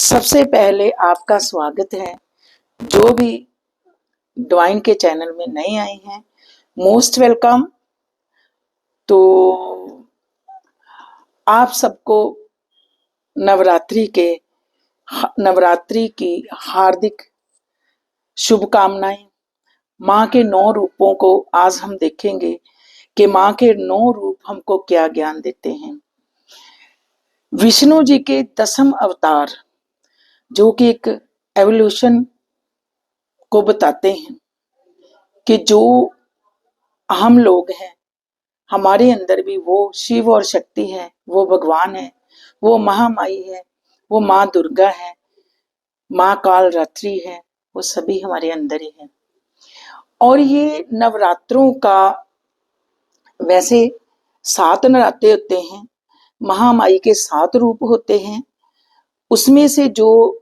सबसे पहले आपका स्वागत है। जो भी डिवाइन के चैनल में नए आए हैं, मोस्ट वेलकम। तो आप सबको नवरात्रि की हार्दिक शुभकामनाएं। माँ के 9 रूपों को आज हम देखेंगे कि माँ के 9 रूप हमको क्या ज्ञान देते हैं। विष्णु जी के 10वें अवतार जो कि एक एवोल्यूशन को बताते हैं कि जो हम लोग हैं, हमारे अंदर भी वो शिव और शक्ति है, वो भगवान है, वो महामाई है, वो माँ दुर्गा है, माँ काल रात्रि है, वो सभी हमारे अंदर ही है। और ये नवरात्रों का वैसे 7 नवरात्रे होते हैं, महामाई के 7 रूप होते हैं। उसमें से जो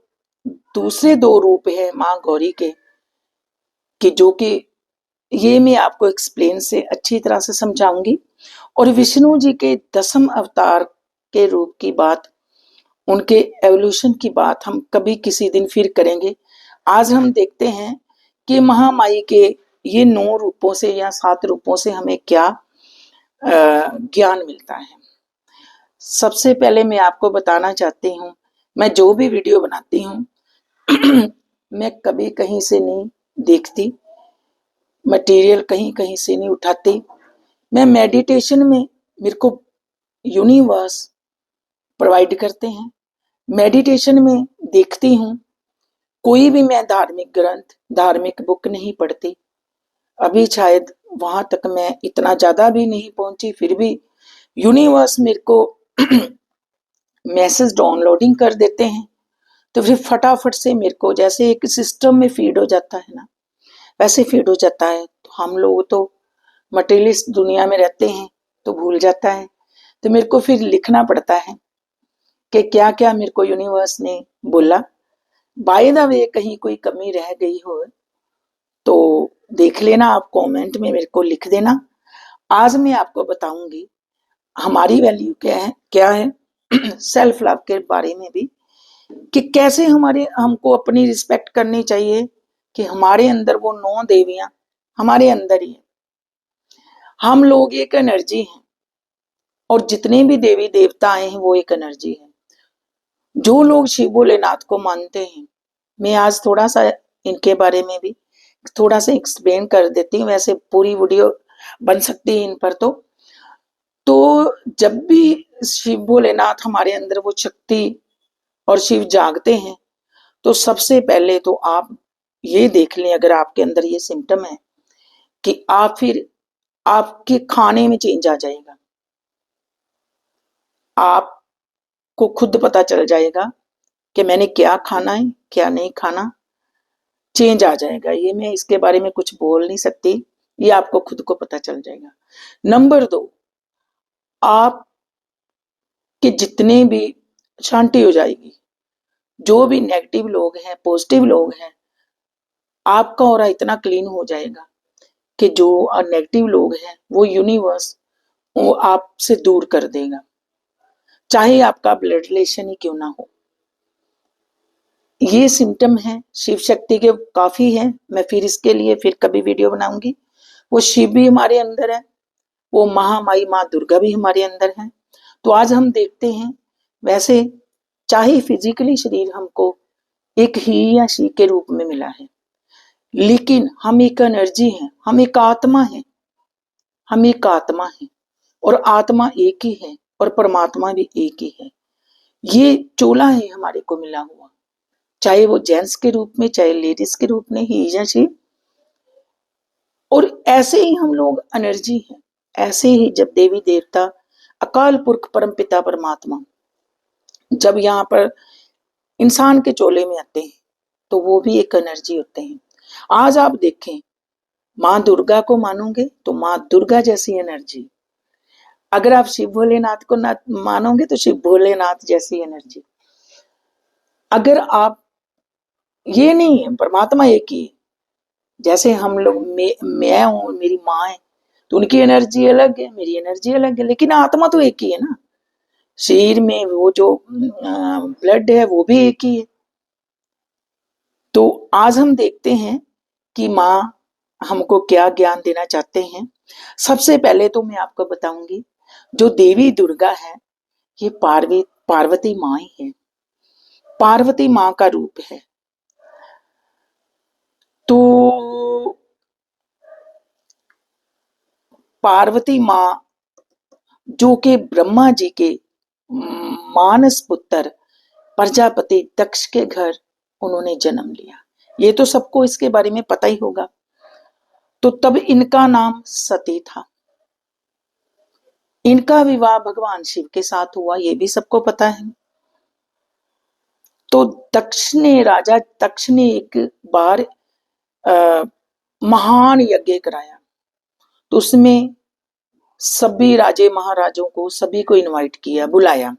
दूसरे 2 रूप है माँ गौरी के, कि जो कि ये मैं आपको एक्सप्लेन से अच्छी तरह से समझाऊंगी। और विष्णु जी के 10वें अवतार के रूप की बात, उनके एवोल्यूशन की बात हम कभी किसी दिन फिर करेंगे। आज हम देखते हैं कि महामाई के ये 9 रूपों से या 7 रूपों से हमें क्या ज्ञान मिलता है। सबसे पहले मैं आपको बताना चाहती हूँ, मैं जो भी वीडियो बनाती हूँ मैं कभी कहीं से नहीं देखती, मटेरियल कहीं कहीं से नहीं उठाती। मैं मेडिटेशन में मेरे को यूनिवर्स प्रोवाइड करते हैं। मेडिटेशन में देखती हूँ, कोई भी मैं धार्मिक ग्रंथ, धार्मिक बुक नहीं पढ़ती। अभी शायद वहां तक मैं इतना ज्यादा भी नहीं पहुंची, फिर भी यूनिवर्स मेरे को मैसेज डाउनलोडिंग कर देते हैं, तो फिर फटाफट से मेरे को जैसे एक सिस्टम में फीड हो जाता है ना, वैसे फीड हो जाता है। तो हम लोग तो मटेरियलिस्ट दुनिया में रहते हैं तो भूल जाता है, तो मेरे को फिर लिखना पड़ता है कि क्या क्या मेरे को यूनिवर्स ने बोला। बाय द वे कहीं कोई कमी रह गई हो तो देख लेना, आप कमेंट में मेरे को लिख देना। आज मैं आपको बताऊंगी हमारी वैल्यू क्या है सेल्फ लव के बारे में भी, कि कैसे हमको अपनी रिस्पेक्ट करनी चाहिए, कि हमारे अंदर वो 9 देवियां हमारे अंदर ही है। हम लोग एक एनर्जी हैं और जितने भी देवी देवता आए हैं वो एक एनर्जी है। जो लोग शिव भोलेनाथ को मानते हैं, मैं आज थोड़ा सा इनके बारे में भी थोड़ा सा एक्सप्लेन कर देती हूँ। वैसे पूरी वीडियो बन सकती है इन पर। तो जब भी शिव भोलेनाथ हमारे अंदर वो शक्ति और शिव जागते हैं, तो सबसे पहले तो आप ये देख लें, अगर आपके अंदर ये सिम्टम है कि आप फिर आपके खाने में चेंज आ जाएगा, आपको खुद पता चल जाएगा कि मैंने क्या खाना है क्या नहीं खाना, चेंज आ जाएगा। ये मैं इसके बारे में कुछ बोल नहीं सकती, ये आपको खुद को पता चल जाएगा। नंबर 2, आप के जितने भी शांति हो जाएगी। जो भी नेगेटिव लोग हैं, पॉजिटिव लोग हैं, आपका ऑरा इतना क्लीन हो जाएगा कि जो नेगेटिव लोग हैं वो यूनिवर्स वो आपसे दूर कर देगा, चाहे आपका ब्लड रिलेशन ही क्यों ना हो। ये सिम्टम है शिव शक्ति के, काफी है। मैं फिर इसके लिए फिर कभी वीडियो बनाऊंगी। वो शिव भी हमारे अंदर है, वो महामाई माँ दुर्गा भी हमारे अंदर है। तो आज हम देखते हैं, वैसे चाहे फिजिकली शरीर हमको एक ही या शी के रूप में मिला है, लेकिन हम एक एनर्जी है, हम एक आत्मा है, हम एक आत्मा है और आत्मा एक ही है और परमात्मा भी एक ही है। ये चोला है हमारे को मिला हुआ, चाहे वो जेंट्स के रूप में चाहे लेडीज के रूप में, ही या शी। और ऐसे ही हम लोग एनर्जी हैं। ऐसे ही जब देवी देवता अकाल पुरख परम पिता परमात्मा जब यहाँ पर इंसान के चोले में आते हैं, तो वो भी एक एनर्जी होते हैं। आज आप देखें, माँ दुर्गा को मानोगे तो माँ दुर्गा जैसी एनर्जी, अगर आप शिव भोलेनाथ को ना मानोगे तो शिव भोलेनाथ जैसी एनर्जी। अगर आप ये नहीं है, परमात्मा एक ही है। जैसे हम लोग मैं हूं, मेरी माँ है, तो उनकी एनर्जी अलग है, मेरी एनर्जी अलग है, लेकिन आत्मा तो एक ही है ना। शरीर में वो जो ब्लड है वो भी एक ही है, तो आज हम देखते हैं कि माँ हमको क्या ज्ञान देना चाहते हैं। सबसे पहले तो मैं आपको बताऊंगी, जो देवी दुर्गा है ये पार्वती माँ ही है, पार्वती माँ का रूप है। तो पार्वती माँ जो कि ब्रह्मा जी के मानस पुत्र प्रजापति दक्ष के घर उन्होंने जन्म लिया, ये तो सबको इसके बारे में पता ही होगा। तो तब इनका नाम सती था। इनका विवाह भगवान शिव के साथ हुआ, ये भी सबको पता है। तो राजा दक्ष ने एक बार महान यज्ञ कराया, तो उसमें सभी राजे महाराजों को, सभी को इनवाइट किया, बुलाया।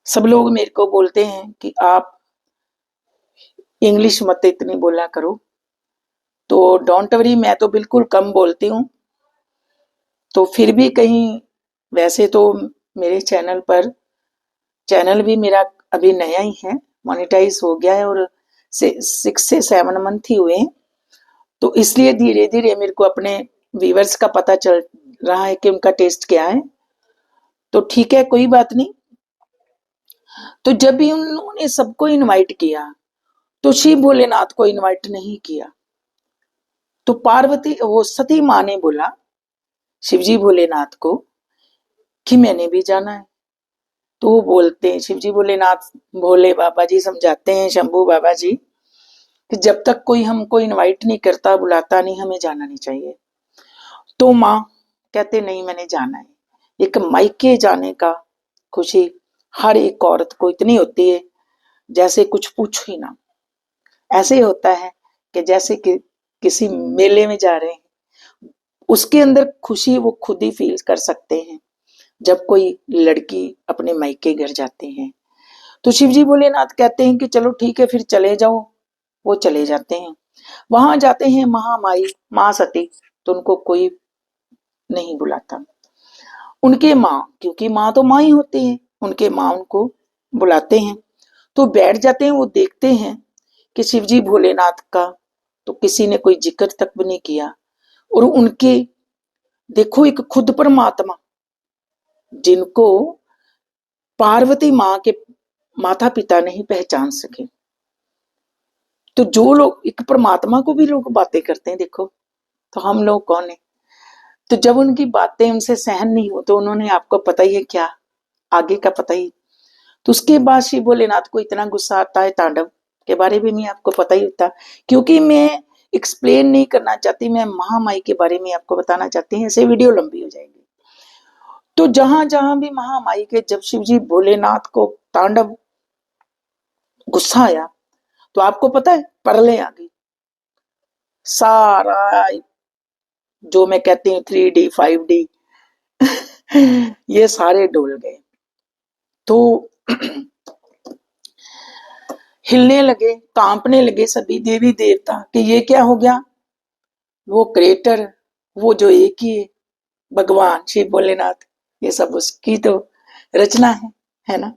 सब लोग मेरे को बोलते हैं कि आप इंग्लिश मत इतनी बोला करो, तो डोंट वरी, मैं तो बिल्कुल कम बोलती हूँ। तो फिर भी कहीं, वैसे तो मेरे चैनल भी मेरा अभी नया ही है, मोनेटाइज हो गया है और 6 से 7 मंथ ही हुए, तो इसलिए धीरे धीरे मेरे को अपने व्यूअर्स का पता चल रहा है कि उनका टेस्ट क्या है। तो ठीक है, कोई बात नहीं। तो जब भी उन्होंने सबको इनवाइट किया तो शिव भोलेनाथ को इनवाइट नहीं किया। तो वो सती माँ ने बोला शिवजी भोलेनाथ को कि मैंने भी जाना है। तो वो बोलते हैं, शिवजी भोलेनाथ, भोले बाबा जी समझाते हैं शंभू बाबा जी कि जब तक कोई हमको इनवाइट नहीं करता, बुलाता नहीं, हमें जाना नहीं चाहिए। तो माँ कहते नहीं, मैंने जाना है। एक मायके जाने का खुशी हर एक औरत को इतनी होती है, जैसे कुछ पूछो ही ना। ऐसे ही होता है कि जैसे कि किसी मेले में जा रहे हैं, उसके अंदर खुशी वो खुद ही फील कर सकते हैं जब कोई लड़की अपने मायके घर जाते हैं। तो शिवजी भोलेनाथ कहते हैं कि चलो ठीक है, फिर चले जाओ। वो चले जाते हैं, वहां जाते हैं महामाई माँ सती, तो उनको कोई नहीं बुलाता। उनके माँ, क्योंकि माँ तो माँ ही होती है, उनके माँ उनको बुलाते हैं, तो बैठ जाते हैं। वो देखते हैं कि शिवजी भोलेनाथ का तो किसी ने कोई जिक्र तक भी नहीं किया, और उनके देखो एक खुद परमात्मा, जिनको पार्वती माँ के माता पिता नहीं पहचान सके, तो जो लोग एक परमात्मा को भी लोग बातें करते हैं, देखो तो हम लोग कौन है। तो जब उनकी बातें उनसे सहन नहीं हो, तो उन्होंने, आपको पता ही है क्या, आगे का पता ही। तो उसके बाद शिव भोलेनाथ को इतना गुस्सा आता है, तांडव के बारे में भी आपको पता ही होता, क्योंकि मैं एक्सप्लेन नहीं करना चाहती, मैं महामाई के बारे में आपको बताना चाहती हूँ, ऐसे वीडियो लंबी हो जाएगी। तो जहां जहां भी महामाई के, जब शिवजी भोलेनाथ को तांडव गुस्सा आया, तो आपको पता है परले आ गई, सारा जो मैं कहती हूँ 3D 5D ये सारे डोल गए। तो हिलने लगे, कांपने लगे सभी देवी देवता कि ये क्या हो गया। वो क्रिएटर, वो जो एक ही है, भगवान शिव भोलेनाथ, ये सब उसकी तो रचना है ना।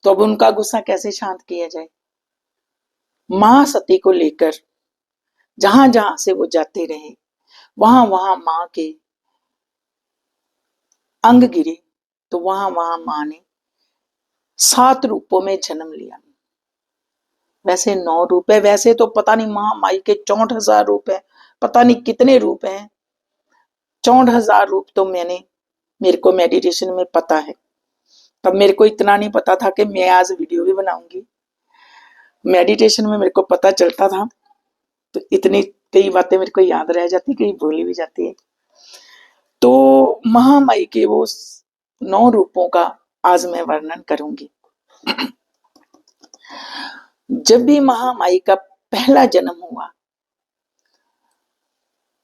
तो अब उनका गुस्सा कैसे शांत किया जाए। माँ सती को लेकर जहां जहां से वो जाते रहे, वहां वहां माँ के अंग गिरे, तो वहां वहां माँ ने 7 रूपों में जन्म लिया। वैसे 9 रूप है, वैसे तो पता नहीं महामाई के 64,000 रूप है, पता नहीं कितने रूप हैं। 64,000 रूप तो मेरे को मेडिटेशन में पता है। तब मेरे को इतना नहीं पता था कि मैं आज वीडियो भी बनाऊंगी। मेडिटेशन में मेरे को पता चलता था, तो इतनी कई बातें मेरे को याद रह जाती, कई भूली भी जाती है। तो महामाई के वो 9 रूपों का आज मैं वर्णन करूंगी। जब भी महामाई का पहला जन्म हुआ,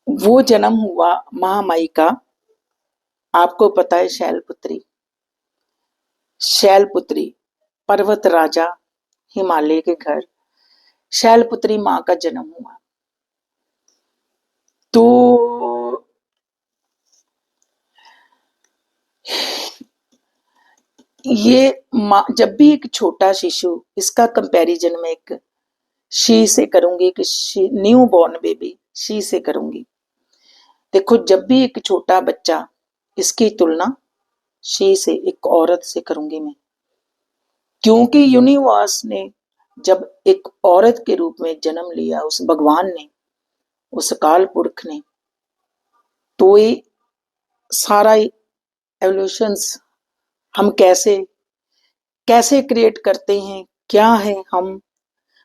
वो जन्म हुआ महामाई का, आपको पता है, शैलपुत्री पर्वत राजा हिमालय के घर शैलपुत्री माँ का जन्म हुआ। तो ये जब भी एक छोटा शिशु, इसका कंपैरिजन में एक शी से करूंगी कि न्यू बॉर्न बेबी शी से करूंगी। देखो, जब भी एक छोटा बच्चा, इसकी तुलना शी से, एक औरत से करूंगी मैं, क्योंकि यूनिवर्स ने जब एक औरत के रूप में जन्म लिया, उस भगवान ने, उस अकाल पुरख ने, तो ये सारा एवोल्यूशंस हम कैसे कैसे क्रिएट करते हैं, क्या है हम,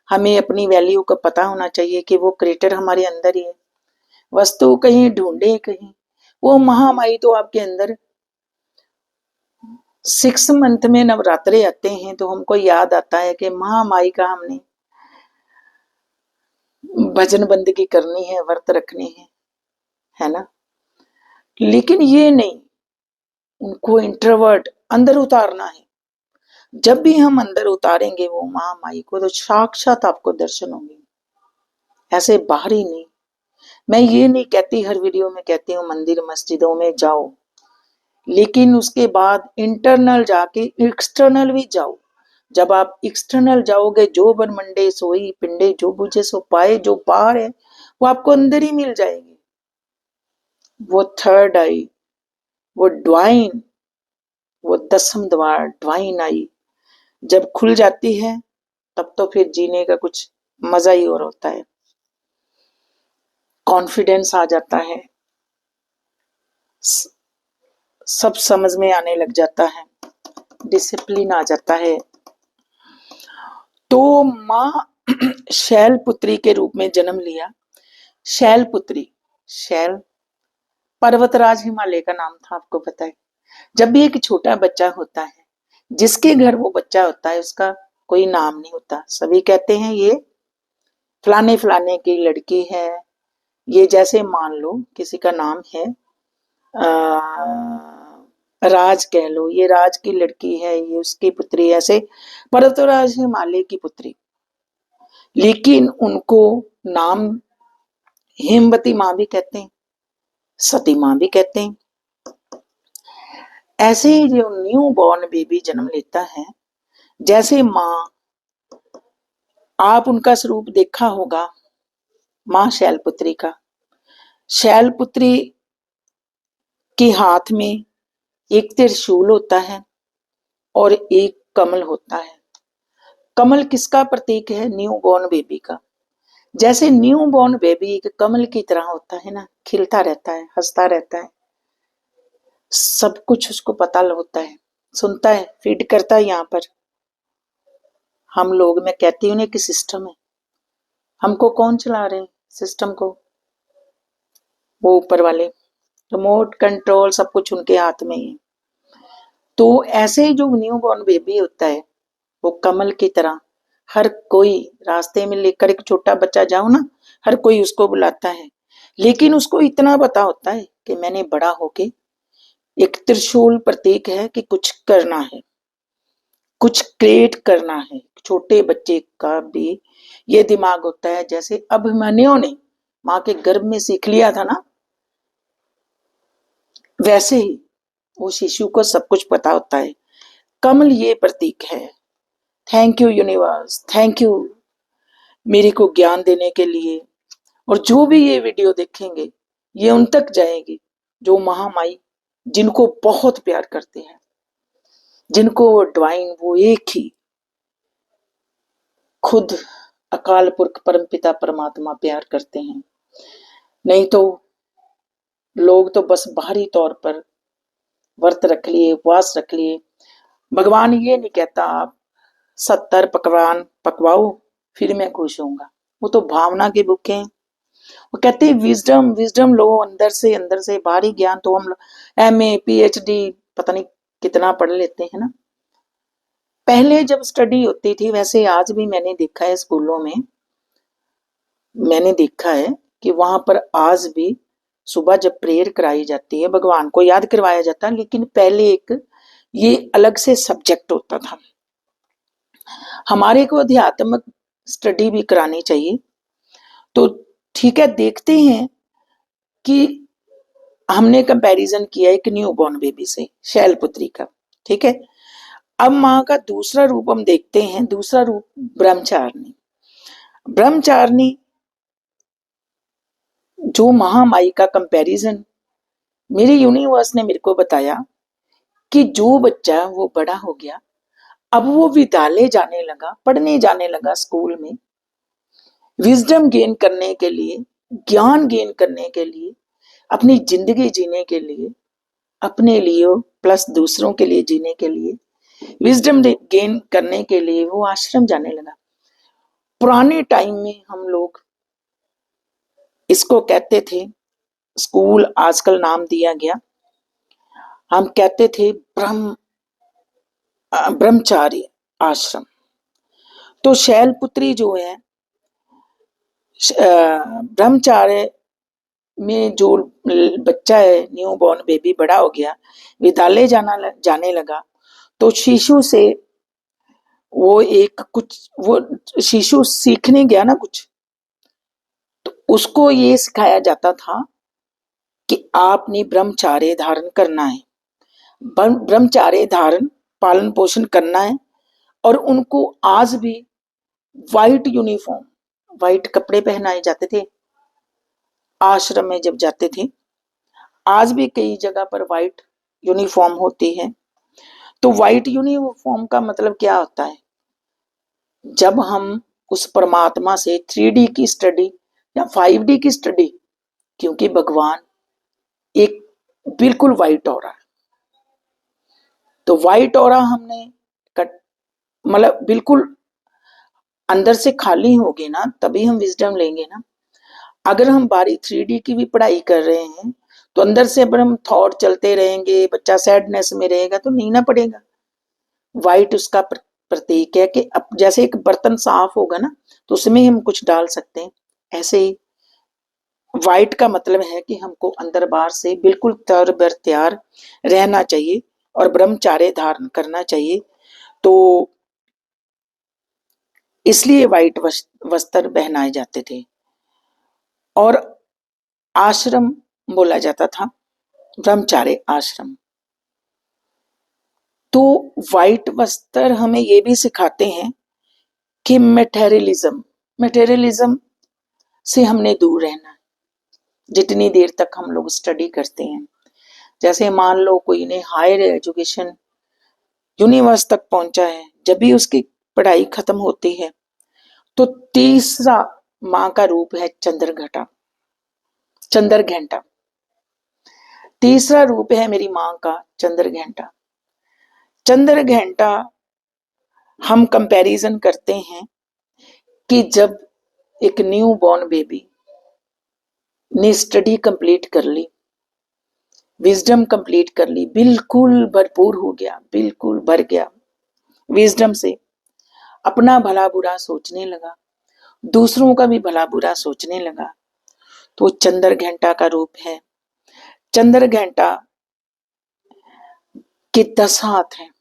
हमें अपनी वैल्यू का पता होना चाहिए कि वो क्रिएटर हमारे अंदर ही है। वस्तु कहीं ढूंढे कहीं, वो महामाई तो आपके अंदर। 6 मंथ में नवरात्रे आते हैं तो हमको याद आता है कि महामाई का हमने भजन बंदगी करनी है, व्रत रखने हैं, है ना। लेकिन ये नहीं, उनको इंट्रोवर्ट अंदर उतारना है। जब भी हम अंदर उतारेंगे वो महामाई को, तो साक्षात आपको दर्शन होंगे, ऐसे बाहरी नहीं। मैं ये नहीं कहती, हर वीडियो में कहती हूँ मंदिर मस्जिदों में जाओ, लेकिन उसके बाद इंटरनल जाके एक्सटर्नल भी जाओ। जब आप एक्सटर्नल जाओगे, जो ब्रह्मंडे सोई पिंडे जो बुझे सो पाए, जो बाहर है वो आपको अंदर ही मिल जाएगी। वो थर्ड आई, वो ड्वाइन, वो 10वीं द्वार ड्वाइन आई जब खुल जाती है, तब तो फिर जीने का कुछ मजा ही और होता है। कॉन्फिडेंस आ जाता है, सब समझ में आने लग जाता है, डिसिप्लिन आ जाता है। तो माँ शैलपुत्री के रूप में जन्म लिया। शैलपुत्री, शैल पर्वतराज हिमालय का नाम था, आपको पता है। जब भी एक छोटा बच्चा होता है, जिसके घर वो बच्चा होता है, उसका कोई नाम नहीं होता। सभी कहते हैं ये फलाने फलाने की लड़की है। ये जैसे मान लो किसी का नाम है राज, कह लो ये राज की लड़की है, ये उसकी पुत्री, ऐसे पर्वतराज हिमालय की पुत्री। लेकिन उनको नाम हेमवती माँ भी कहते हैं, सती माँ भी कहते हैं। ऐसे ही जो न्यू बॉर्न बेबी जन्म लेता है, जैसे माँ, आप उनका स्वरूप देखा होगा, माँ शैलपुत्री का। शैलपुत्री के हाथ में एक त्रिशूल होता है और एक कमल होता है। कमल किसका प्रतीक है? न्यू बॉर्न बेबी का। जैसे न्यू बॉर्न बेबी एक कमल की तरह होता है ना, खिलता रहता है, हंसता रहता है, सब कुछ उसको पता होता है, सुनता है, फीड करता है। यहाँ पर हम लोग, मैं कहती हूँ ना कि सिस्टम है, हमको कौन चला रहे हैं सिस्टम को? वो ऊपर वाले, रिमोट कंट्रोल सब कुछ उनके हाथ में ही है। तो ऐसे ही जो न्यू बॉर्न बेबी होता है, वो कमल की तरह, हर कोई रास्ते में लेकर एक छोटा बच्चा जाओ ना, हर कोई उसको बुलाता है। लेकिन उसको इतना पता होता है कि मैंने बड़ा होके, एक त्रिशूल प्रतीक है कि कुछ करना है, कुछ क्रिएट करना है। छोटे बच्चे का भी ये दिमाग होता है, जैसे अभिमन्यु ने माँ के गर्भ में सीख लिया था ना, वैसे ही वो शिशु को सब कुछ पता होता है। कमल ये प्रतीक है। Thank you universe, thank you मेरे को ज्ञान देने के लिए। और जो भी ये वीडियो देखेंगे, ये उन तक जाएगी जो महामाई, जिनको बहुत प्यार करते हैं, जिनको वो डिवाइन, वो एक ही खुद अकाल पुरख परमपिता परमात्मा प्यार करते हैं। नहीं तो लोग तो बस बाहरी तौर पर व्रत रख लिए, उपवास रख लिए। भगवान ये नहीं कहता आप 70 पकवान पकवाओ फिर मैं खुश होऊंगा। वो तो भावना के भूखे हैं। वो कहते हैं विजडम, विजडम लो अंदर से, अंदर से। बाहरी ज्ञान तो हम MA PhD पता नहीं कितना पढ़ लेते हैं ना। पहले जब स्टडी होती थी, वैसे आज भी मैंने देखा है स्कूलों में, मैंने देखा है कि वहां पर आज भी सुबह जब प्रेयर कराई जाती है, भगवान को याद करवाया जाता है, लेकिन पहले एक ये अलग से सब्जेक्ट होता था। हमारे को अध्यात्मक स्टडी भी करानी चाहिए। तो ठीक है, देखते हैं कि हमने कंपैरिजन किया एक न्यू बॉर्न बेबी से, शैलपुत्री का। ठीक है, अब माँ का दूसरा रूप हम देखते हैं, दूसरा रूप ब्रह्मचारिणी। ब्रह्मचारिणी जो महामाई का कंपैरिजन मेरे यूनिवर्स ने मेरे को बताया कि जो बच्चा वो बड़ा हो गया, अब वो विद्यालय जाने लगा, पढ़ने जाने लगा स्कूल में, विजडम गेन करने के लिए, ज्ञान गेन करने के लिए, अपनी जिंदगी जीने के लिए, अपने लिए प्लस दूसरों के लिए जीने के लिए, विजडम गेन करने के लिए वो आश्रम जाने लगा। पुराने टाइम में हम लोग इसको कहते थे, स्कूल आजकल नाम दिया गया, हम कहते थे ब्रह्मचारी आश्रम। तो शैलपुत्री जो है, ब्रह्मचार्य में जो बच्चा है, न्यू बॉर्न बेबी बड़ा हो गया, विद्यालय जाने लगा, तो शिशु से वो एक कुछ वो शिशु सीखने गया ना कुछ, तो उसको ये सिखाया जाता था कि आपने ब्रह्मचार्य धारण करना है, ब्रह्मचार्य धारण पालन पोषण करना है। और उनको आज भी वाइट यूनिफॉर्म, वाइट कपड़े पहनाए जाते थे आश्रम में जब जाते थे। आज भी कई जगह पर वाइट यूनिफॉर्म होती है। तो वाइट यूनिफॉर्म का मतलब क्या होता है? जब हम उस परमात्मा से 3D की स्टडी या 5D की स्टडी, क्योंकि भगवान एक बिल्कुल वाइट ऑरा है, तो वाइट ऑरा हमने मतलब बिल्कुल अंदर से खाली होगी ना, तभी हम विजडम लेंगे ना। अगर हम बारी 3D की भी पढ़ाई कर रहे हैं, तो अंदर से अगर हम थॉट चलते रहेंगे, बच्चा सैडनेस में रहेगा, तो नीना पड़ेगा। वाइट उसका प्रतीक है कि अब जैसे एक बर्तन साफ होगा ना, तो उसमें हम कुछ डाल सकते हैं, ऐसे ही वाइट का मतलब है कि हमको अंदर बाहर से बिल्कुल तर बर तैयार रहना चाहिए और ब्रह्मचार्य धारण करना चाहिए। तो इसलिए वाइट वस्त्र पहनाए जाते थे और आश्रम बोला जाता था ब्रह्मचार्य आश्रम। तो वाइट वस्त्र हमें ये भी सिखाते हैं कि मटेरियलिज्म से हमने दूर रहना है। जितनी देर तक हम लोग स्टडी करते हैं, जैसे मान लो कोई ने हायर एजुकेशन यूनिवर्स तक पहुंचा है, जब भी उसकी पढ़ाई खत्म होती है, तो तीसरा माँ का रूप है चंद्रघटा, चंद्रघंटा। तीसरा रूप है मेरी माँ का चंद्रघंटा। चंद्रघंटा हम कंपैरिजन करते हैं कि जब एक न्यू बॉर्न बेबी ने स्टडी कंप्लीट कर ली, विजडम कंप्लीट कर ली, बिल्कुल भरपूर हो गया, बिल्कुल भर गया विजडम से, अपना भला बुरा सोचने लगा, दूसरों का भी भला बुरा सोचने लगा, तो चंद्रघंटा का रूप है। चंद्रघंटा के 10 हाथ हैं,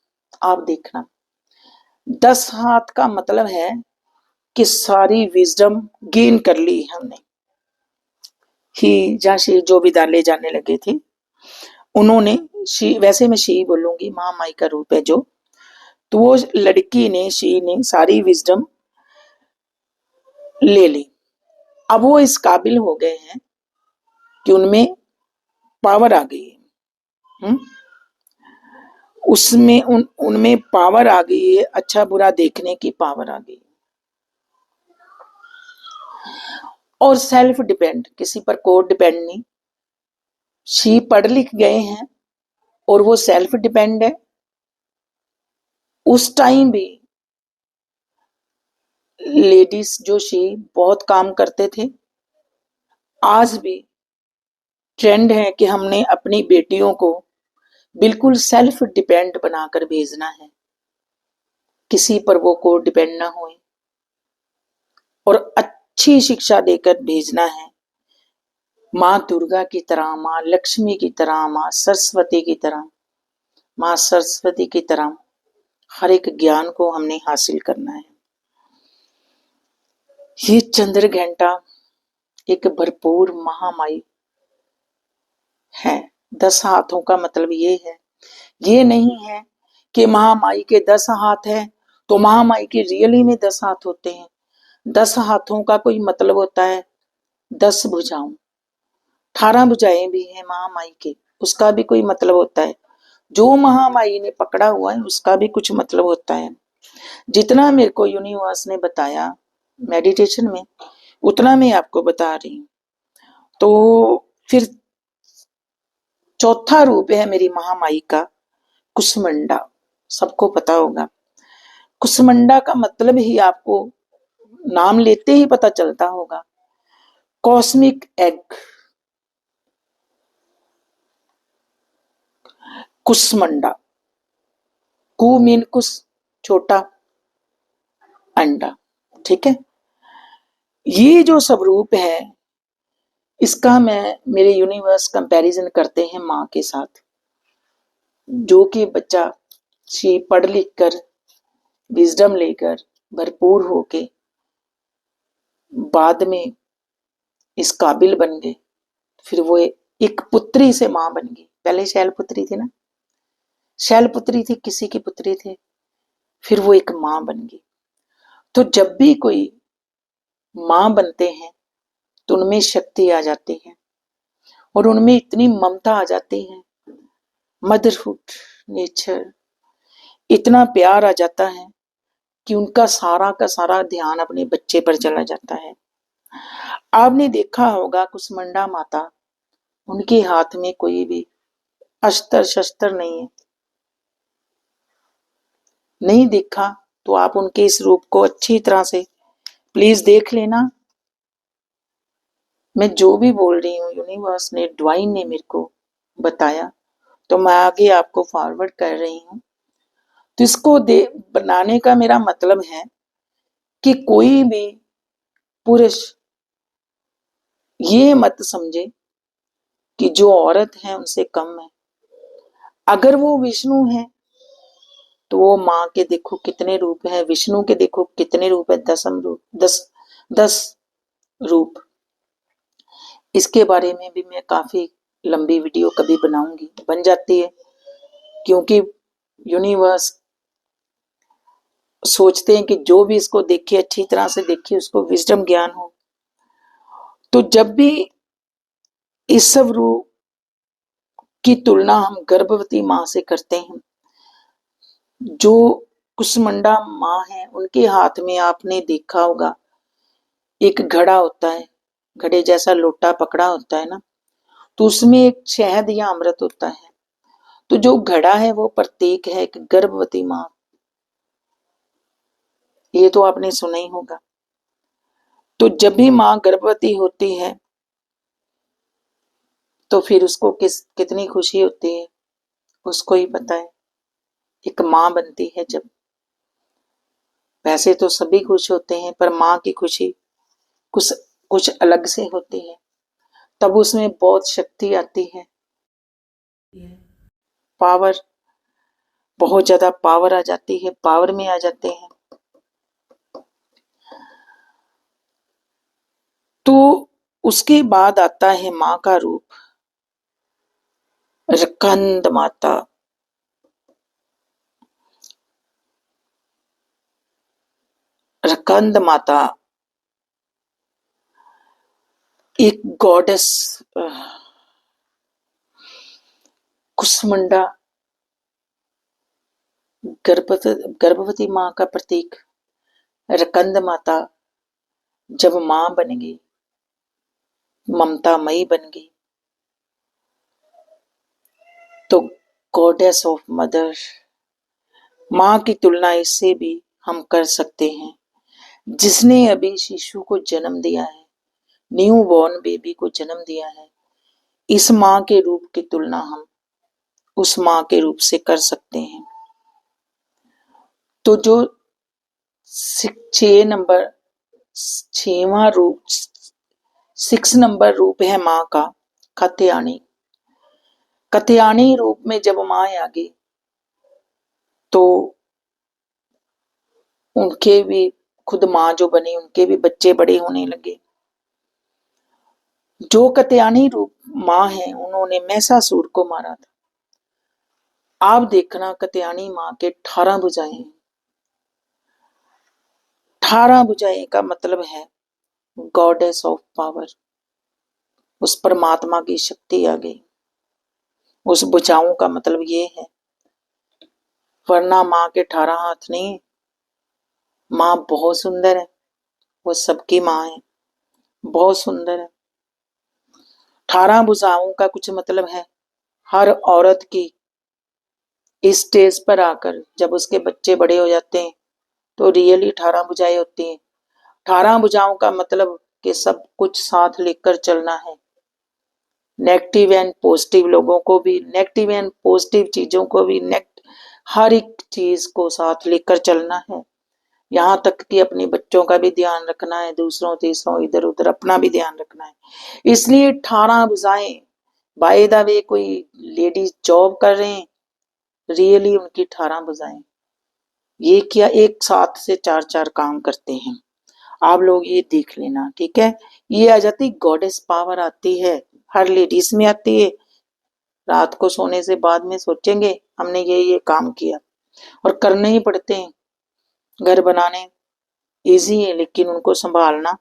आप देखना। 10 हाथ का मतलब है कि सारी विजडम गेन कर ली हमने। ही जैसे जो विद्यालय जाने लगे थे, उन्होंने वैसे मैं शी बोलूंगी, महामाई का रूप है जो, तो वो लड़की ने, शी ने सारी विजडम ले ली। अब वो इस काबिल हो गए हैं कि उनमें पावर आ गई है। उसमें उनमें पावर आ गई है, अच्छा बुरा देखने की पावर आ गई, और सेल्फ डिपेंड, किसी पर को डिपेंड नहीं। शी पढ़ लिख गए हैं और वो सेल्फ डिपेंड है। उस टाइम भी लेडीज जो शी बहुत काम करते थे, आज भी ट्रेंड है कि हमने अपनी बेटियों को बिल्कुल सेल्फ डिपेंड बनाकर भेजना है, किसी पर वो को डिपेंड ना होए, और अच्छी शिक्षा देकर भेजना है, माँ दुर्गा की तरह, माँ लक्ष्मी की तरह, माँ सरस्वती की तरह, माँ सरस्वती की तरह हर एक ज्ञान को हमने हासिल करना है। ये चंद्र घंटा एक भरपूर महामाई है। 10 हाथों का मतलब ये है, ये नहीं है कि महामाई के 10 हाथ हैं, तो महामाई के रियली में 10 हाथ होते हैं। 10 हाथों का कोई मतलब होता है 10 भुजाओं। 18 भुजाएं भी हैं महामाई के, उसका भी कोई मतलब होता है। जो महामाई ने पकड़ा हुआ है उसका भी कुछ मतलब होता है। जितना मेरे को यूनिवर्स ने बताया मेडिटेशन में, उतना मैं आपको बता रही हूँ। तो फिर चौथा रूप है मेरी महामाई का कुसमंडा। सबको पता होगा कुसमंडा का मतलब ही आपको नाम लेते ही पता चलता होगा, कॉस्मिक एग। कुसमंडा, कु मीन कुस, छोटा, अंडा, ठीक है। ये जो स्वरूप है इसका मैं मेरे यूनिवर्स कंपैरिजन करते हैं माँ के साथ। जो कि बच्चा पढ़ लिख कर विजडम लेकर भरपूर होके बाद में इस काबिल बन गए, फिर वो एक पुत्री से माँ बन गई। पहले शैल पुत्री थी ना, शैल पुत्री थी, किसी की पुत्री थे, फिर वो एक माँ बन गई। तो जब भी कोई माँ बनते हैं तो उनमें शक्ति आ जाती है और उनमें इतनी ममता आ जाती है, मदरहुड नेचर, इतना प्यार आ जाता है कि उनका सारा का सारा ध्यान अपने बच्चे पर चला जाता है। आपने देखा होगा कुसमंडा माता, उनके हाथ में कोई भी अस्त्र शस्त्र नहीं है। नहीं देखा तो आप उनके इस रूप को अच्छी तरह से प्लीज देख लेना। मैं जो भी बोल रही हूँ यूनिवर्स ने, डिवाइन ने मेरे को बताया, तो मैं आगे आपको फॉरवर्ड कर रही हूँ। तो इसको बनाने का मेरा मतलब है कि कोई भी पुरुष ये मत समझे कि जो औरत है उनसे कम है। अगर वो विष्णु है तो वो माँ के देखो कितने रूप है, विष्णु के देखो कितने रूप है, 10 रूप, 10 रूप। इसके बारे में भी मैं काफी लंबी वीडियो कभी बनाऊंगी, बन जाती है, क्योंकि यूनिवर्स सोचते हैं कि जो भी इसको देखे अच्छी तरह से देखे उसको विजडम ज्ञान हो। तो जब भी इस सब रूप की तुलना हम गर्भवती माँ से करते हैं, जो कुसमंडा माँ है उनके हाथ में आपने देखा होगा एक घड़ा होता है, घड़े जैसा लोटा पकड़ा होता है ना, तो उसमें एक शहद या अमृत होता है। तो जो घड़ा है वो प्रतीक है एक गर्भवती माँ। ये तो आपने सुना ही होगा। तो जब भी माँ गर्भवती होती है तो फिर उसको कितनी खुशी होती है उसको ही पता है। एक माँ बनती है जब, वैसे तो सभी खुश होते हैं पर माँ की खुशी कुछ कुछ अलग से होती है। तब उसमें बहुत शक्ति आती है, पावर, बहुत ज्यादा पावर आ जाती है, पावर में आ जाते हैं। तो उसके बाद आता है माँ का रूप रकंद माता। रकंद माता एक गॉडेस, कुसमुंडा गर्भवती माँ का प्रतीक। रकंद माता जब माँ बन गई, ममतामयी बन गई, तो गॉडेस ऑफ मदर। माँ की तुलना इससे भी हम कर सकते हैं जिसने अभी शिशु को जन्म दिया है, न्यू बॉर्न बेबी को जन्म दिया है। इस माँ के रूप की तुलना हम उस माँ के रूप से कर सकते हैं। तो जो 6वां रूप, 6 नंबर रूप है माँ का कत्यानी। कत्यानी रूप में जब माँ आ गई तो उनके भी, खुद माँ जो बनी उनके भी बच्चे बड़े होने लगे। जो कत्यानी रूप माँ है उन्होंने महिषासुर को मारा था। आप देखना कत्यायनी माँ के 18 भुजाएं। 18 भुजाएं का मतलब है गॉडेस ऑफ पावर, उस परमात्मा की शक्ति आ गई। उस भुजाओं का मतलब ये है, वरना माँ के 18 हाथ नहीं। माँ बहुत सुंदर है, वो सबकी माँ है, बहुत सुंदर है। 18 भुजाओं का कुछ मतलब है, हर औरत की इस स्टेज पर आकर जब उसके बच्चे बड़े हो जाते हैं तो रियली 18 भुजाएं होती हैं। 18 भुजाओं का मतलब कि सब कुछ साथ लेकर चलना है। नेगेटिव एंड पॉजिटिव लोगों को भी, नेगेटिव एंड पॉजिटिव चीजों को भी, हर एक चीज को साथ लेकर चलना है। यहाँ तक कि अपने बच्चों का भी ध्यान रखना है, दूसरों तीसरों इधर उधर अपना भी ध्यान रखना है। इसलिए 18 भुजाएं। बाय द वे कोई लेडीज जॉब कर रहे हैं, रियली उनकी 18 भुजाएं। ये क्या एक साथ से 4-4 काम करते हैं। आप लोग ये देख लेना, ठीक है। ये आ जाती गॉडेस पावर, आती है हर लेडीज में आती है। रात को सोने से बाद में सोचेंगे हमने ये काम किया, और करने ही पड़ते हैं। घर बनाने इजी है, लेकिन उनको संभालना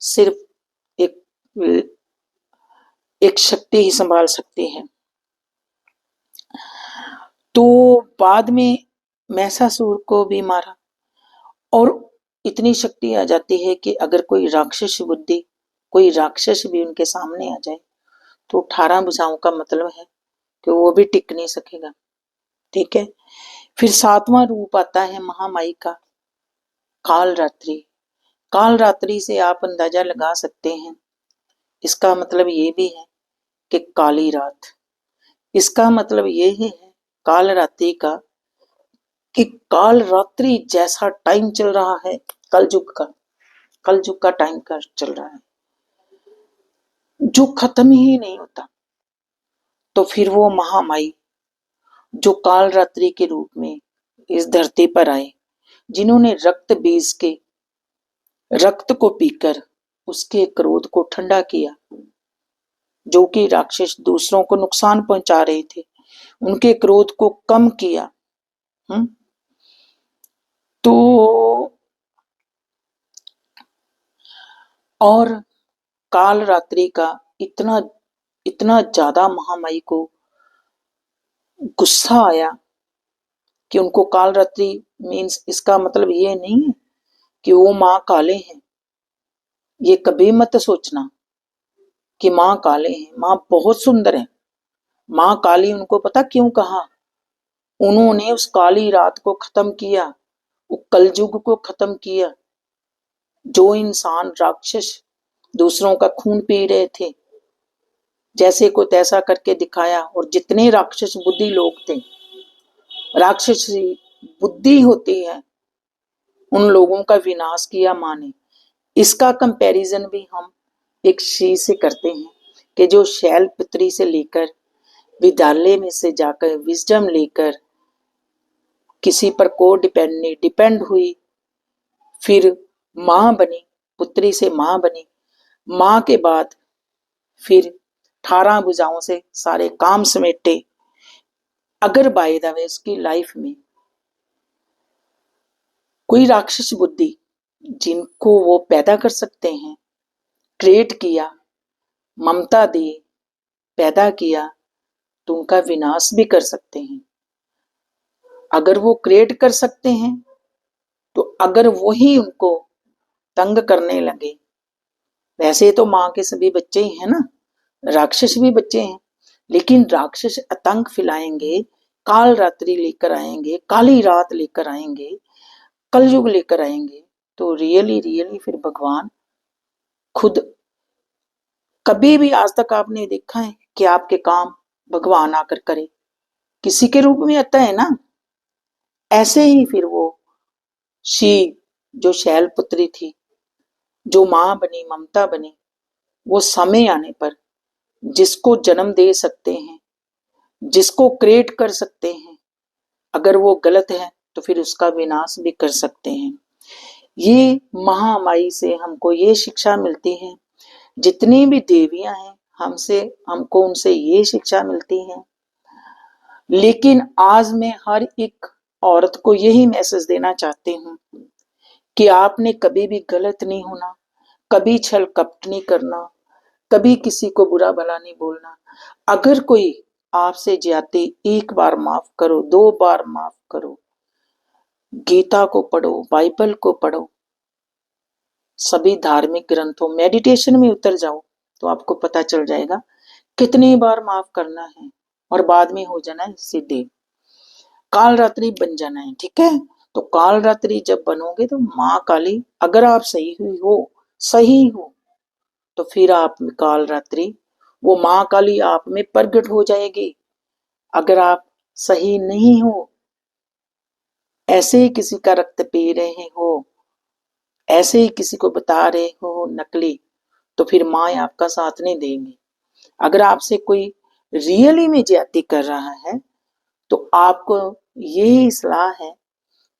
सिर्फ एक एक शक्ति ही संभाल सकती है। तो बाद में महिषासुर को भी मारा, और इतनी शक्ति आ जाती है कि अगर कोई राक्षस बुद्धि, कोई राक्षस भी उनके सामने आ जाए तो 18 भुजाओं का मतलब है कि वो भी टिक नहीं सकेगा, ठीक है। फिर 7वां रूप आता है महामाई का, काल रात्रि। काल रात्रि से आप अंदाजा लगा सकते हैं, इसका मतलब ये भी है कि काली रात। इसका मतलब ये है काल रात्रि का कि काल रात्रि जैसा टाइम चल रहा है, कलयुग का टाइम का चल रहा है, जो खत्म ही नहीं होता। तो फिर वो महामाई जो काल रात्रि के रूप में इस धरती पर आए, जिन्होंने रक्त बीज के रक्त को पीकर उसके क्रोध को ठंडा किया, जो कि राक्षस दूसरों को नुकसान पहुंचा रहे थे, उनके क्रोध को कम किया। तो और काल रात्रि का इतना इतना ज्यादा महामाई को गुस्सा आया कि उनको काल रात्रि मीन्स, इसका मतलब ये नहीं है कि वो माँ काले हैं। ये कभी मत सोचना कि माँ काले हैं, माँ बहुत सुंदर है। माँ काली उनको पता क्यों कहा? उन्होंने उस काली रात को खत्म किया, वो कलयुग को खत्म किया। जो इंसान राक्षस दूसरों का खून पी रहे थे, जैसे को तैसा करके दिखाया, और जितने राक्षस बुद्धि लोग थे, राक्षसी बुद्धि होती है, उन लोगों का विनाश किया माँ ने। इसका कंपैरिजन भी हम एक चीज से करते हैं कि जो शैलपुत्री से लेकर विद्यालय में से जाकर विजडम लेकर किसी पर को डिपेंड हुई, फिर माँ बनी, पुत्री से माँ बनी, माँ के बाद फिर 18 भुजाओं से सारे काम समेटे। अगर बाय द वे उसकी लाइफ में कोई राक्षस बुद्धि जिनको वो पैदा कर सकते हैं, क्रिएट किया, ममता दी, पैदा किया, तो उनका विनाश भी कर सकते हैं। अगर वो क्रिएट कर सकते हैं, तो अगर वही उनको तंग करने लगे, वैसे तो माँ के सभी बच्चे ही हैं ना, राक्षस भी बच्चे हैं, लेकिन राक्षस आतंक फैलाएंगे, काल रात्रि लेकर आएंगे, काली रात लेकर आएंगे, कलयुग लेकर आएंगे, तो रियली फिर भगवान खुद। कभी भी आज तक आपने देखा है कि आपके काम भगवान आकर करे? किसी के रूप में आता है ना। ऐसे ही फिर वो शी जो शैलपुत्री थी, जो माँ बनी, ममता बनी, वो समय आने पर जिसको जन्म दे सकते हैं, जिसको क्रिएट कर सकते हैं, अगर वो गलत है तो फिर उसका विनाश भी कर सकते हैं। ये महामाई से हमको ये शिक्षा मिलती है। जितनी भी देवियां हैं हमको उनसे ये शिक्षा मिलती है लेकिन आज मैं हर एक औरत को यही मैसेज देना चाहती हूँ कि आपने कभी भी गलत नहीं होना, कभी छल कपट नहीं करना, कभी किसी को बुरा भला नहीं बोलना। अगर कोई आपसे ज्यादती, एक बार माफ करो, 2 बार माफ करो, गीता को पढ़ो, बाइबल को पढ़ो, सभी धार्मिक ग्रंथों, मेडिटेशन में उतर जाओ तो आपको पता चल जाएगा कितनी बार माफ करना है और बाद में हो जाना है सीधे काल रात्रि बन जाना है। ठीक है, तो काल रात्रि जब बनोगे तो माँ काली, अगर आप सही हो तो फिर आप काल रात्रि, वो माँ काली आप में प्रकट हो जाएगी। अगर आप सही नहीं हो, ऐसे ही किसी का रक्त पी रहे हो, ऐसे ही किसी को बता रहे हो नकली, तो फिर माँ आपका साथ नहीं देंगी। अगर आपसे कोई रियली में ज्यादती कर रहा है तो आपको यही सलाह है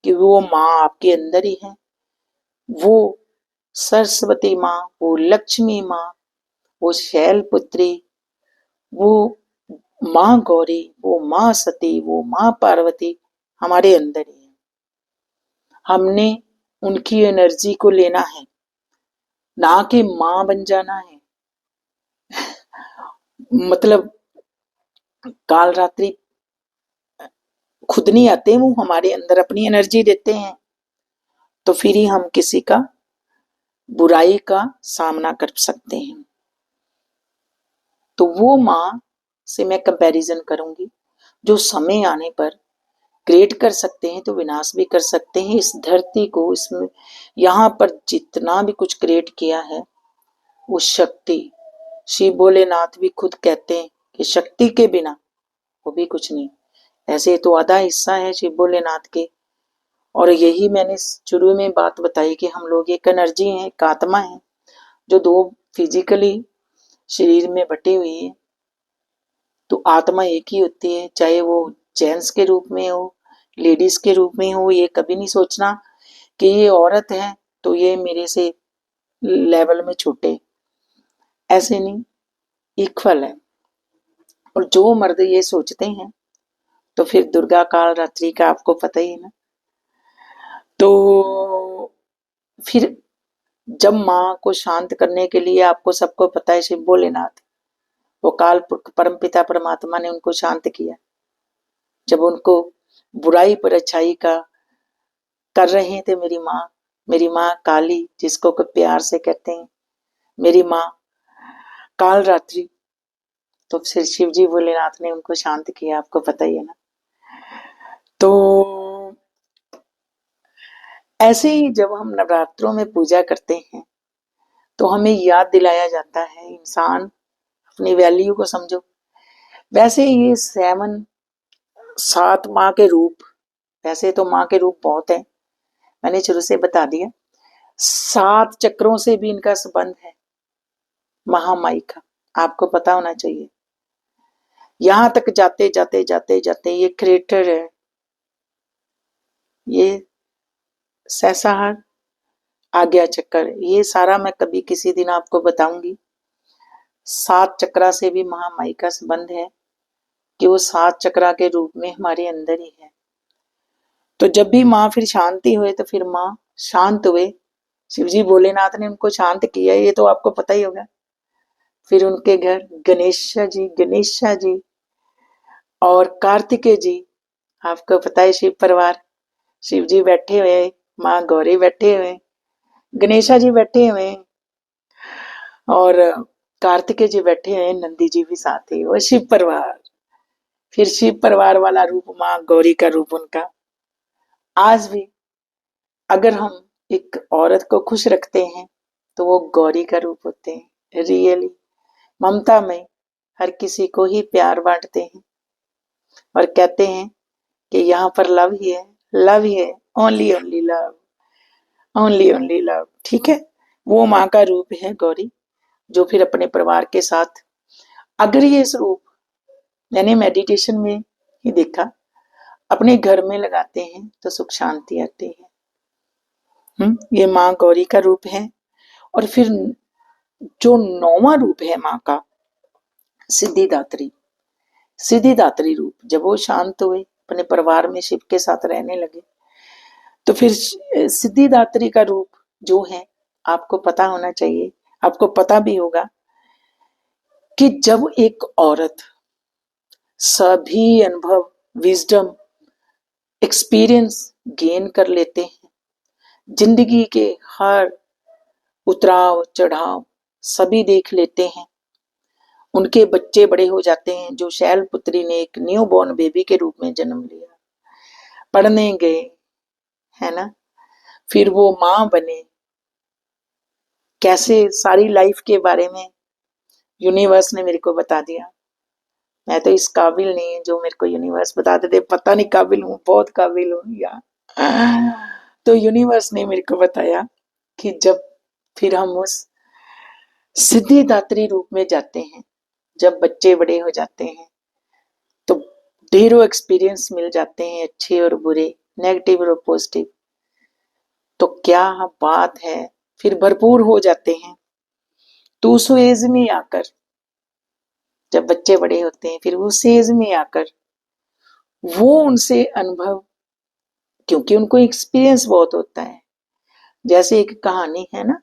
कि वो माँ आपके अंदर ही है, वो सरस्वती माँ, वो लक्ष्मी माँ, वो शैलपुत्री, वो माँ गौरी, वो माँ सती, वो माँ पार्वती हमारे अंदर ही है। हमने उनकी एनर्जी को लेना है, ना कि माँ बन जाना है। मतलब काल रात्रि खुद नहीं आते, वो हमारे अंदर अपनी एनर्जी देते हैं, तो फिर ही हम किसी का बुराई का सामना कर सकते हैं। तो वो माँ से मैं कंपैरिजन करूंगी जो समय आने पर क्रिएट कर सकते हैं तो विनाश भी कर सकते हैं। इस धरती को, इसमें यहाँ पर जितना भी कुछ क्रिएट किया है वो शक्ति, शिव भोलेनाथ भी खुद कहते हैं कि शक्ति के बिना वो भी कुछ नहीं। ऐसे तो आधा हिस्सा है शिव भोलेनाथ के, और यही मैंने शुरू में बात बताई कि हम लोग एक एनर्जी है, एक आत्मा है जो 2 फिजिकली शरीर में बटी हुई है। तो आत्मा एक ही होती है, चाहे वो जेंट्स के रूप में हो, लेडीज के रूप में हो। ये कभी नहीं सोचना कि ये औरत है तो ये मेरे से लेवल में छोटे, ऐसे नहीं, इक्वल है। और जो मर्द ये सोचते हैं तो फिर दुर्गा काल रात्रि का आपको पता ही है ना। तो फिर जब माँ को शांत करने के लिए, आपको सबको पता है शिव भोलेनाथ, वो काल पुरख परम पिता परमात्मा ने उनको शांत किया। जब उनको बुराई पर अच्छाई का कर रहे थे, मेरी माँ काली, जिसको प्यार से कहते हैं मेरी माँ काल रात्रि, तो फिर शिव जी भोलेनाथ ने उनको शांत किया, आपको पता ही है ना। तो ऐसे ही जब हम नवरात्रों में पूजा करते हैं तो हमें याद दिलाया जाता है, इंसान अपनी वैल्यू को समझो। वैसे ये 7 माँ के रूप, वैसे तो माँ के रूप बहुत है, मैंने शुरू से बता दिया। 7 चक्रों से भी इनका संबंध है, महामाई का, आपको पता होना चाहिए। यहां तक जाते जाते जाते जाते ये क्रिएटर है, ये सहसहार, आज्ञा चक्र, ये सारा मैं कभी किसी दिन आपको बताऊंगी। 7 चक्रा से भी महामाई का संबंध है कि वो 7 चक्रा के रूप में हमारे अंदर ही है। तो जब भी माँ फिर शांति हुए तो फिर माँ शांत हुए, शिवजी भोलेनाथ ने उनको शांत किया, ये तो आपको पता ही होगा। फिर उनके घर गणेशा जी और कार्तिकेय जी, आपको पता है शिव परिवार, शिव जी बैठे हुए, माँ गौरी बैठे हुए, गणेशा जी बैठे हुए और कार्तिकेय जी बैठे हुए, नंदी जी भी साथ ही, वो शिव परिवार। फिर शिव परिवार वाला रूप माँ गौरी का रूप उनका। आज भी अगर हम एक औरत को खुश रखते हैं तो वो गौरी का रूप होते हैं, रियली ममता में हर किसी को ही प्यार बांटते हैं और कहते हैं कि यहाँ पर लव ही है, only only love, only only love. ठीक है, वो माँ का रूप है गौरी, जो फिर अपने परिवार के साथ, अगर ये स्वरूप मैंने मेडिटेशन में ही देखा, अपने घर में लगाते हैं तो सुख शांति आती है। ये माँ गौरी का रूप है। और फिर जो 9वां रूप है माँ का, सिद्धिदात्री, सिद्धिदात्री रूप, जब वो शांत हुए, अपने परिवार में शिव के साथ रहने लगे, तो फिर सिद्धिदात्री का रूप जो है, आपको पता होना चाहिए, आपको पता भी होगा कि जब एक औरत सभी अनुभव, विजडम, एक्सपीरियंस गेन कर लेते हैं, जिंदगी के हर उतराव चढ़ाव सभी देख लेते हैं, उनके बच्चे बड़े हो जाते हैं, जो शैलपुत्री ने एक न्यू बॉर्न बेबी के रूप में जन्म लिया, पढ़ने गए, है ना, फिर वो माँ बने, कैसे सारी लाइफ के बारे में यूनिवर्स ने मेरे को बता दिया। मैं तो इस काबिल नहीं है जो मेरे को यूनिवर्स बता देते, पता नहीं काबिल हूँ, बहुत काबिल हूँ या तो यूनिवर्स ने मेरे को बताया कि जब फिर हम उस सिद्धिदात्री रूप में जाते हैं, जब बच्चे बड़े हो जाते हैं, तो ढेरों एक्सपीरियंस मिल जाते हैं, अच्छे और बुरे, नेगेटिव और पॉजिटिव। तो क्या बात है, फिर भरपूर हो जाते हैं। तो उस एज में आकर, जब बच्चे बड़े होते हैं, फिर उस एज में आकर वो उनसे अनुभव, क्योंकि उनको एक्सपीरियंस बहुत होता है। जैसे एक कहानी है ना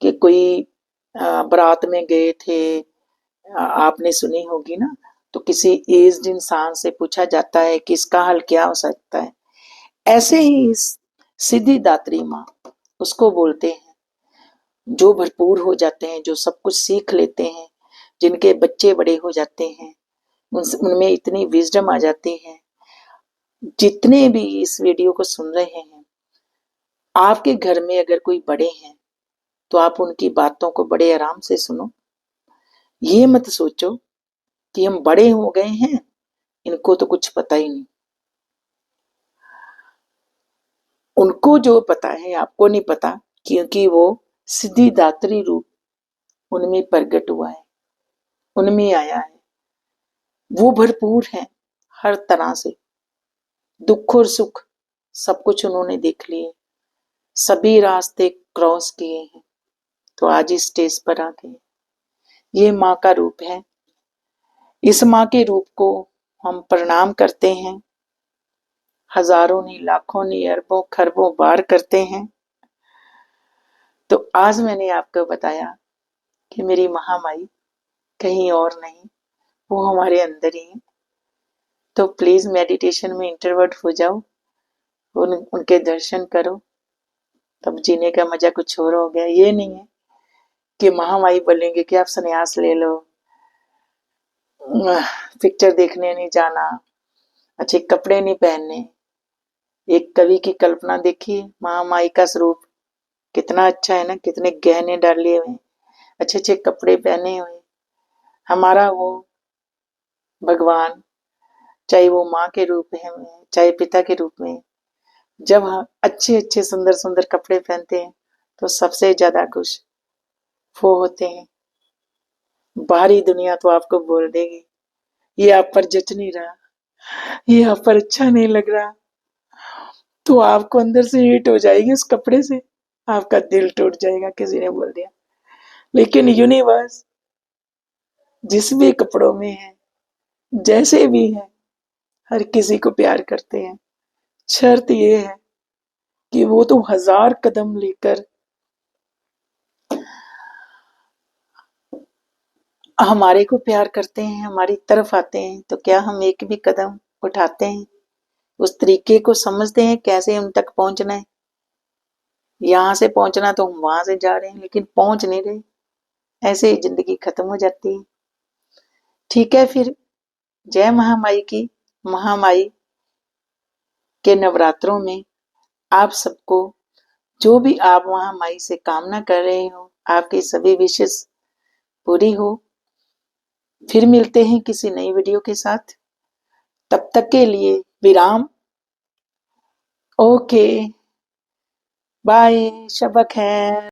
कि कोई बारात में गए थे, आपने सुनी होगी ना, तो किसी एज्ड इंसान से पूछा जाता है कि इसका हल क्या हो सकता है। ऐसे ही इस सिद्धिदात्री माँ, उसको बोलते हैं, जो भरपूर हो जाते हैं, जो सब कुछ सीख लेते हैं, जिनके बच्चे बड़े हो जाते हैं, उनमें इतनी विजडम आ जाती है। जितने भी इस वीडियो को सुन रहे हैं, आपके घर में अगर कोई बड़े हैं तो आप उनकी बातों को बड़े आराम से सुनो। ये मत सोचो कि हम बड़े हो गए हैं, इनको तो कुछ पता ही नहीं। उनको जो पता है आपको नहीं पता, क्योंकि वो सिद्धिदात्री रूप उनमें प्रकट हुआ है, उनमें आया है। वो भरपूर है हर तरह से, दुख और सुख सब कुछ उन्होंने देख लिए, सभी रास्ते क्रॉस किए हैं, तो आज इस स्टेज पर आ गए। ये माँ का रूप है। इस माँ के रूप को हम प्रणाम करते हैं, हजारों नहीं, लाखों नहीं, अरबों खरबों बार करते हैं। तो आज मैंने आपको बताया कि मेरी महामाई कहीं और नहीं, वो हमारे अंदर ही है। तो प्लीज मेडिटेशन में इंटरवर्ट हो जाओ, उनके दर्शन करो, तब जीने का मजा कुछ और हो गया। ये नहीं है कि महामाई बोलेंगे कि आप संन्यास ले लो, पिक्चर देखने नहीं जाना, अच्छे कपड़े नहीं पहनने। एक कवि की कल्पना देखिए, महामाई का स्वरूप कितना अच्छा है ना, कितने गहने डाले हुए, अच्छे अच्छे कपड़े पहने हुए। हमारा वो भगवान, चाहे वो माँ के रूप में, चाहे पिता के रूप में, जब हम अच्छे अच्छे सुंदर सुंदर कपड़े पहनते हैं तो सबसे ज्यादा खुश वो होते हैं। बाहरी दुनिया तो आपको बोल देगी ये आप पर जच नहीं रहा, ये आप पर अच्छा नहीं लग रहा, तो आपको अंदर से हिट हो जाएगी उस कपड़े से, आपका दिल टूट जाएगा किसी ने बोल दिया। लेकिन यूनिवर्स जिस भी कपड़ों में है, जैसे भी है, हर किसी को प्यार करते हैं। शर्त ये है कि वो तो 1000 कदम लेकर हमारे को प्यार करते हैं, हमारी तरफ आते हैं, तो क्या हम एक भी कदम उठाते हैं? उस तरीके को समझते हैं कैसे उन तक पहुंचना है। यहाँ से पहुंचना तो हम वहां से जा रहे हैं, लेकिन पहुंच नहीं रहे, ऐसे ही जिंदगी खत्म हो जाती है। ठीक है, फिर जय महामाई की। महामाई के नवरात्रों में आप सबको, जो भी आप महामाई से कामना कर रहे हो, आपकी सभी विशेष पूरी हो। फिर मिलते हैं किसी नई वीडियो के साथ, तब तक के लिए विराम। ओके, बाय, शब खैर।